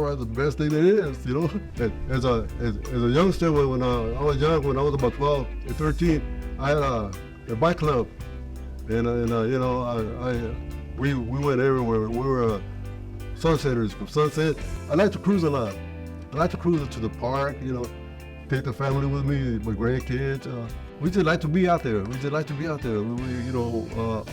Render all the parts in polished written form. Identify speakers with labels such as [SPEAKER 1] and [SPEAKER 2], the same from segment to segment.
[SPEAKER 1] are the best thing there is, you know. As a youngster, when I was young, when I was about 12 or 13, I had a bike club, and you know, we went everywhere. We were sunsetters from Sunset. I like to cruise a lot. I like to cruise to the park, you know, take the family with me, my grandkids. We just like to be out there. We just like to be out there. You know,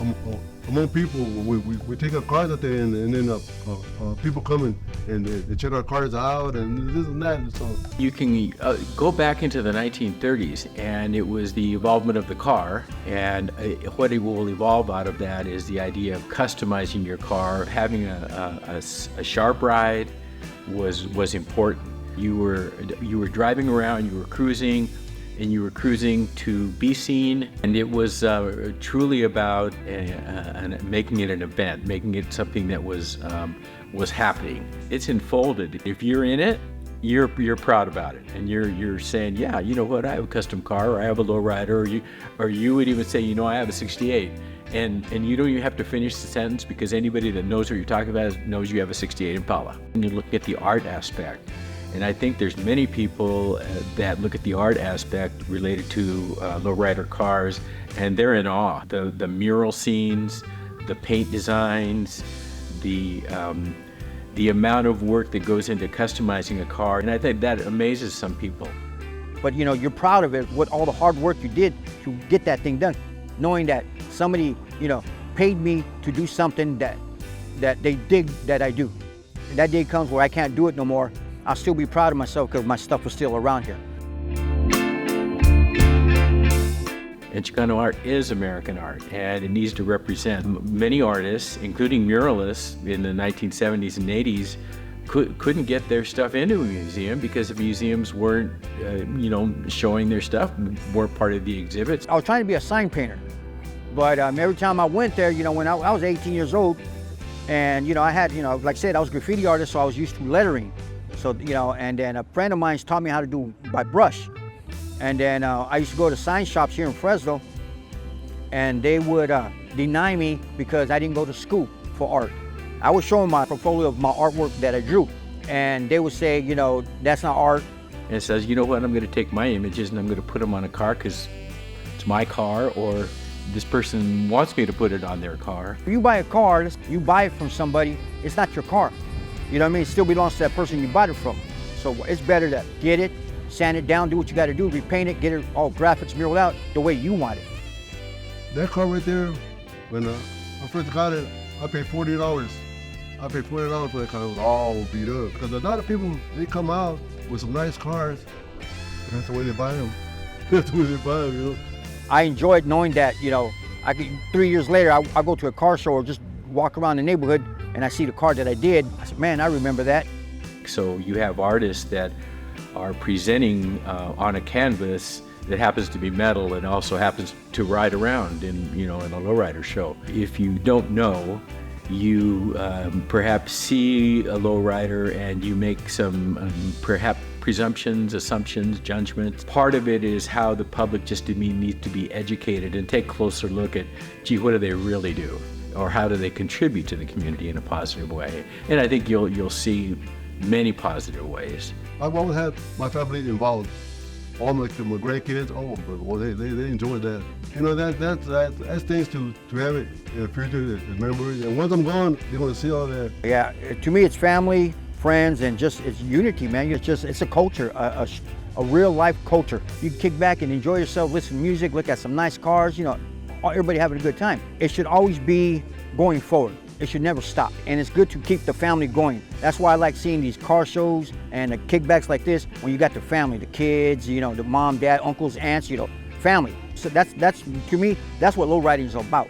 [SPEAKER 1] among people, we take our cars out there, and then people come and they check our cars out and this and that. And so
[SPEAKER 2] you can go back into the 1930s, and it was the involvement of the car, and what it will evolve out of that is the idea of customizing your car. Having a sharp ride was important. You were driving around, you were cruising, and you were cruising to be seen, and it was truly about making it an event, making it something that was happening. It's unfolded. If you're in it, you're proud about it, and you're saying, yeah, you know what, I have a custom car, or I have a lowrider, or you would even say, you know, I have a '68. And you don't even have to finish the sentence, because anybody that knows what you're talking about knows you have a '68 Impala. And you look at the art aspect. And I think there's many people that look at the art aspect related to lowrider cars, and they're in awe. The mural scenes, the paint designs, the amount of work that goes into customizing a car, and I think that amazes some people.
[SPEAKER 3] But you know, you're proud of it, what all the hard work you did to get that thing done, knowing that somebody, you know, paid me to do something that they dig that I do. And that day comes where I can't do it no more, I'll still be proud of myself because my stuff was still around here.
[SPEAKER 2] And Chicano art is American art, and it needs to represent. Many artists, including muralists in the 1970s and 80s, couldn't get their stuff into a museum because the museums weren't, you know, showing their stuff, weren't part of the exhibits.
[SPEAKER 3] I was trying to be a sign painter, but every time I went there, you know, when I was 18 years old, and, you know, I had, you know, like I said, I was a graffiti artist, so I was used to lettering. So, you know, and then a friend of mine taught me how to do by brush. And then I used to go to sign shops here in Fresno, and they would deny me because I didn't go to school for art. I would show them my portfolio of my artwork that I drew, and they would say, you know, that's not art.
[SPEAKER 2] And it says, you know what, I'm going to take my images and I'm going to put them on a car because it's my car, or this person wants me to put it on their car.
[SPEAKER 3] If you buy a car, you buy it from somebody, it's not your car. You know what I mean? It still belongs to that person you bought it from. So it's better to get it, sand it down, do what you got to do, repaint it, get it all graphics muraled out the way you want it.
[SPEAKER 1] that car right there, when I first got it, I paid $40. I paid $40 for that car. It was all beat up. Because a lot of people, they come out with some nice cars. That's the way they buy them. That's the way they buy them, you know.
[SPEAKER 3] I enjoyed knowing that, you know, 3 years later, I go to a car show or just walk around the neighborhood and I see the car that I did. I said, man, I remember that.
[SPEAKER 2] So you have artists that are presenting on a canvas that happens to be metal and also happens to ride around in a lowrider show. If you don't know, you perhaps see a lowrider and you make some perhaps presumptions, assumptions, judgments. Part of it is how the public just needs to be educated and take a closer look at, gee, what do they really do? Or how do they contribute to the community in a positive way? And I think you'll see many positive ways.
[SPEAKER 1] I've always had my family involved. All my grandkids, they enjoy that. You know, that's things to have it in the future as memories. And once I'm gone, they're gonna see all that.
[SPEAKER 3] Yeah, to me it's family, friends, and just it's unity, man. It's a culture, a real life culture. You can kick back and enjoy yourself, listen to music, look at some nice cars, you know, everybody having a good time. It should always be going forward. It should never stop. And it's good to keep the family going. That's why I like seeing these car shows and the kickbacks like this when you got the family, the kids, you know, the mom, dad, uncles, aunts, you know, family. So that's to me, that's what lowriding is about.